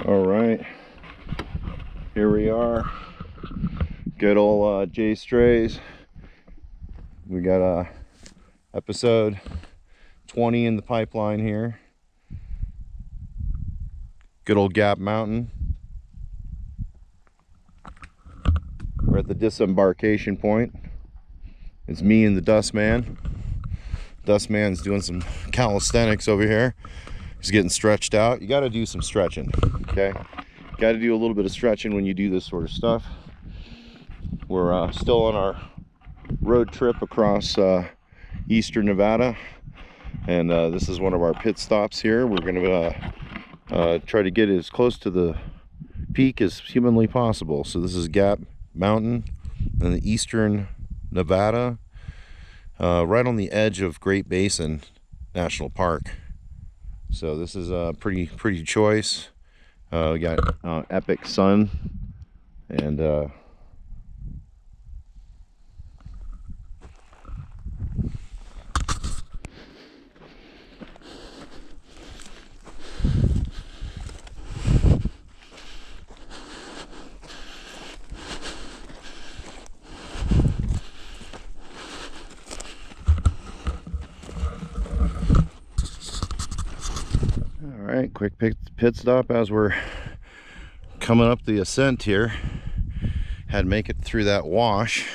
All right, here we are. Good old JAYSTRAYS. We got episode 20 in the pipeline here. Good old Gap Mountain. We're at the disembarkation point. It's me and the Dustman. Dustman's doing some calisthenics over here. He's getting stretched out. You got to do some stretching, okay? Got to do a little bit of stretching when you do this sort of stuff. We're still on our road trip across eastern Nevada, and this is one of our pit stops here. We're going to try to get as close to the peak as humanly possible. So this is Gap Mountain in the eastern Nevada, right on the edge of Great Basin National Park. So this is a pretty choice. We got epic sun, and Alright, quick pit stop as we're coming up the ascent here. Had to make it through that wash,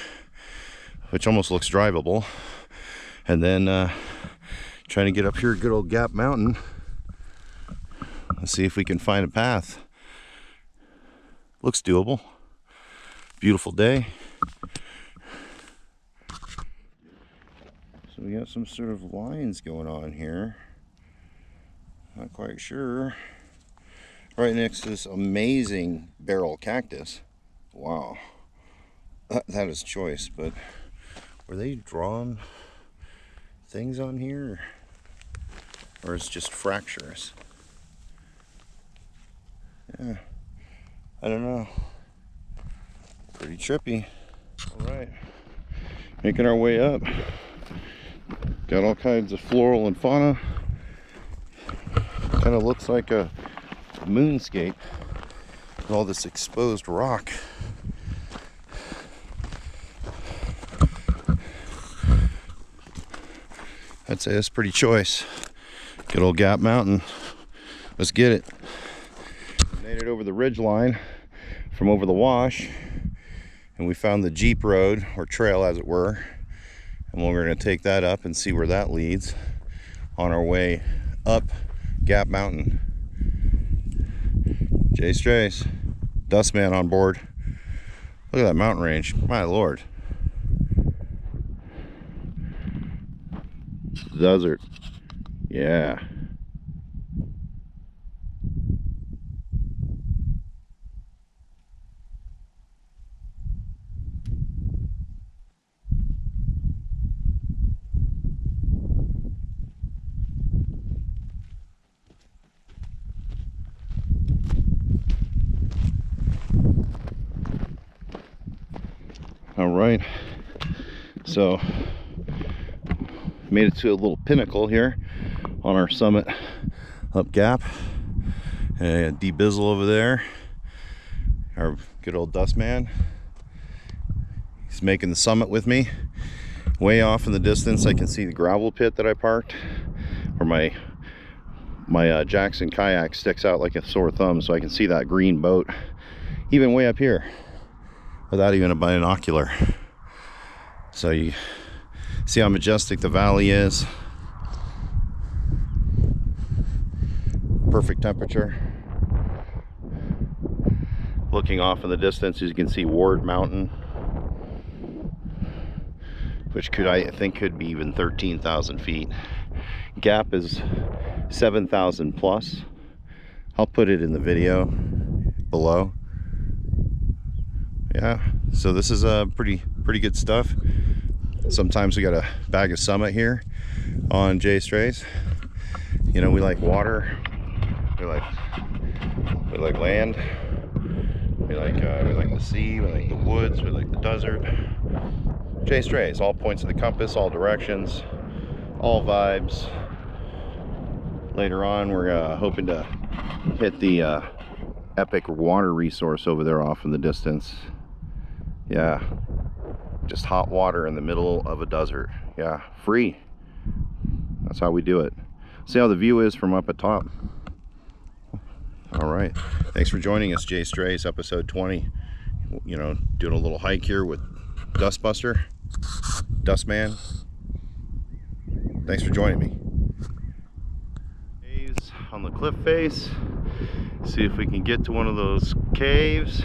which almost looks drivable, and then trying to get up here good old Gap Mountain. Let's see if we can find a path. Looks doable. Beautiful day. So we got some sort of lines going on here. Not quite sure. Right next to this amazing barrel cactus. Wow. That is choice, but were they drawing things on here? Or it's just fractures? Yeah. I don't know. Pretty trippy. Alright. Making our way up. Got all kinds of floral and fauna. Kind of looks like a moonscape with all this exposed rock. I'd say that's pretty choice. Good old Gap Mountain. Let's get it. Made it over the ridge line from over the wash, and we found the Jeep road, or trail as it were, and we're going to take that up and see where that leads on our way up Gap Mountain. JAYSTRAYS, Dustman on board. Look at that mountain range, my lord. Desert, yeah. All right, so made it to a little pinnacle here on our summit up Gap. And D-Bizzle over there, our good old Dustman. He's making the summit with me. Way off in the distance, I can see the gravel pit that I parked, where my Jackson kayak sticks out like a sore thumb, so I can see that green boat even way up here without even a binocular. So you see how majestic the valley is. Perfect temperature. Looking off in the distance, as you can see Ward Mountain, which I think could be even 13,000 feet. Gap is 7,000 plus. I'll put it in the video below. Yeah, so this is pretty good stuff. Sometimes we got a bag of summit here on JAYSTRAYS. You know, we like water, we like land, we like the sea, we like the woods, we like the desert. JAYSTRAYS, all points of the compass, all directions, all vibes. Later on, we're hoping to hit the epic water resource over there off in the distance. Yeah, just hot water in the middle of a desert. Yeah, free. That's how we do it. See how the view is from up at top. All right, thanks for joining us, JAYSTRAYS, episode 20. You know, doing a little hike here with Dustman. Thanks for joining me. Caves on the cliff face. See if we can get to one of those caves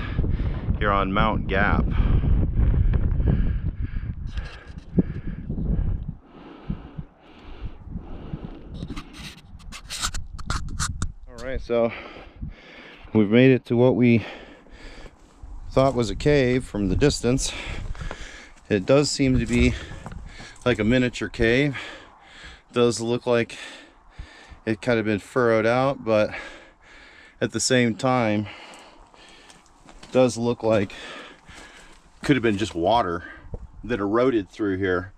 here on Mount Gap. All right, so we've made it to what we thought was a cave from the distance. It does seem to be like a miniature cave. It does look like it kind of been furrowed out, but at the same time it does look like it could have been just water that eroded through here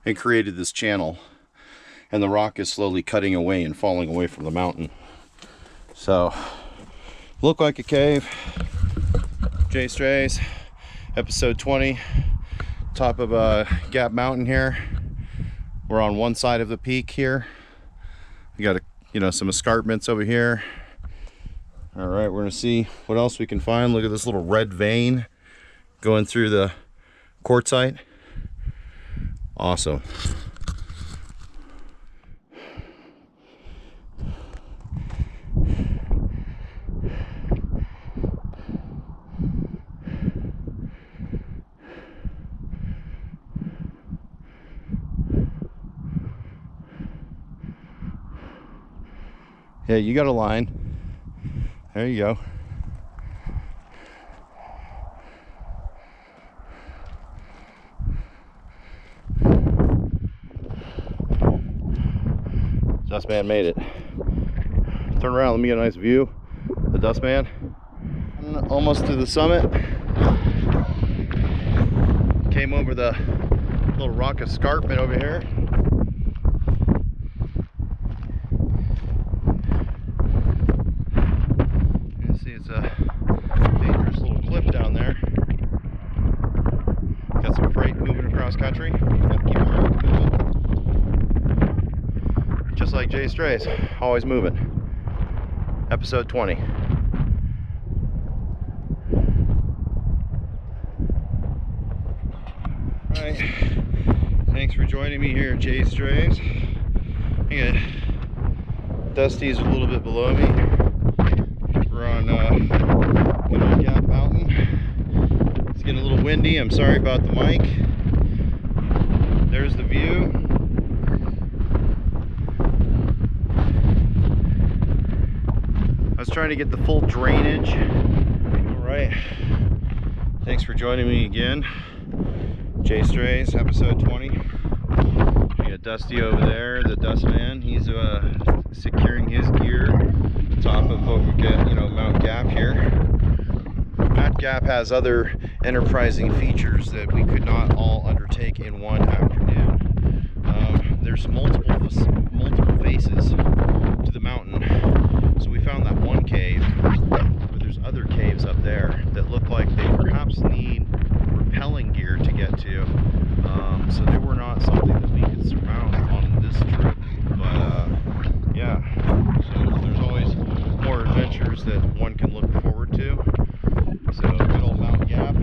and created this channel, and the rock is slowly cutting away and falling away from the mountain. So look like a cave. JAYSTRAYS, episode 20, top of Gap Mountain here. We're on one side of the peak here. We got some escarpments over here. All right, we're gonna see what else we can find. Look at this little red vein going through the quartzite. Awesome. Yeah, you got a line. There you go. Dustman made it. Turn around, let me get a nice view. The Dustman. Almost to the summit. Came over the little rock escarpment over here. It's a dangerous little cliff down there. Got some freight moving across country. Gotta keep it moving. Just like JAYSTRAYS, always moving. Episode 20. Alright, thanks for joining me here at JAYSTRAYS. I got Dusty's a little bit below me. We're on good old Gap Mountain. It's getting a little windy. I'm sorry about the mic. There's the view. I was trying to get the full drainage. All right. Thanks for joining me again. JAYSTRAYS, episode 20. We got Dusty over there, the Dustman. He's securing his gear. Top of what we get, Mount Gap here. Mount Gap has other enterprising features that we could not all undertake in one afternoon. There's multiple faces to the mountain, so we found that one cave, but there's other caves up there that look like they perhaps need rappelling gear to get to. So they were not something that we could surmount on this trip, but yeah. So there's always more adventures that one can look forward to. So good old Mount Gap.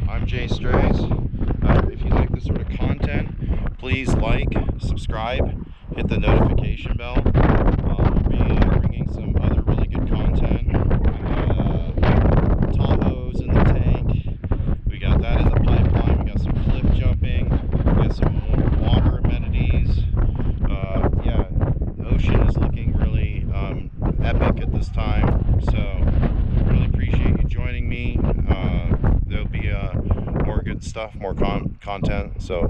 I'm JAYSTRAYS. If you like this sort of content, please like, subscribe, hit the notification bell. We'll be bringing some other really good content. Tahoes in the tank. We got that in the pipeline. We got some cliff jumping. We got some more water amenities. Yeah, the ocean is looking really epic at this time. So really appreciate you joining me. There'll be more good stuff, more content. So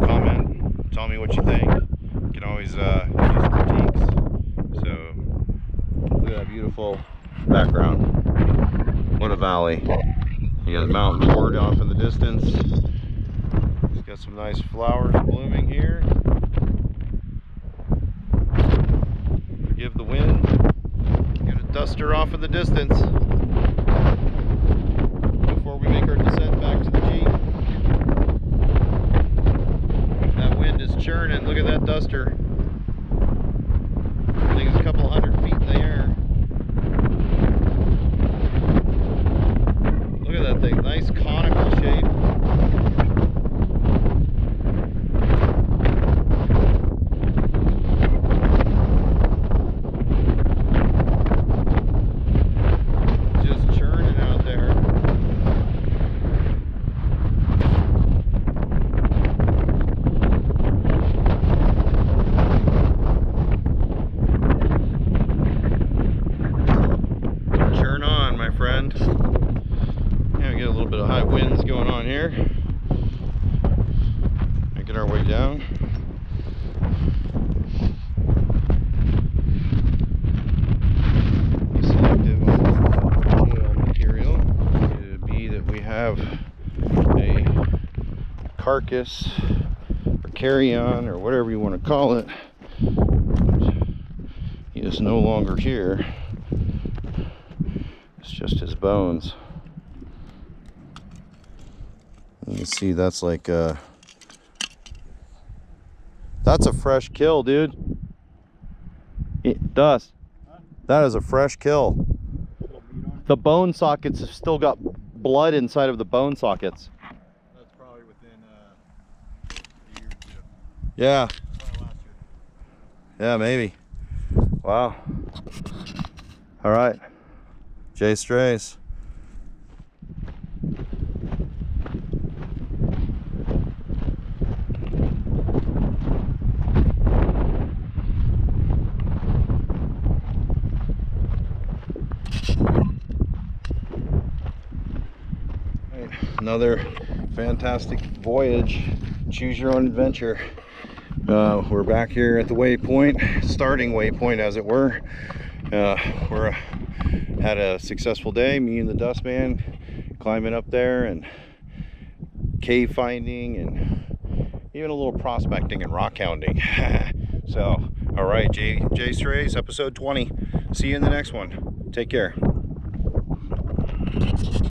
comment, tell me what you think. You can always use critiques. So look at that beautiful background. What a valley. You got the mountain board off in the distance. It's got some nice flowers blooming here. Forgive the wind. Get it duster off in the distance before we make our descent back to the Jeep. That wind is churning. Look at that duster. I think it's a couple hundred feet in the air. Look at that thing. Nice conical shape. Friend. Yeah, we get a little bit of high winds going on here. Making our way down. Selective oil material. It would be that we have a carcass or carry-on or whatever you want to call it. He is no longer here. It's just his bones. You can see that's like that's a fresh kill, dude. Dust. Huh? That is a fresh kill. The bone sockets have still got blood inside of the bone sockets. That's probably within a year or two. Yeah. Last year. Yeah, maybe. Wow. All right. JAYSTRAYS. Another fantastic voyage. Choose your own adventure. We're back here at the waypoint, starting waypoint as it were. We're had a successful day, me and the Dustman climbing up there and cave finding and even a little prospecting and rock hounding. So, all right, JAYSTRAYS episode 20. See you in the next one. Take care.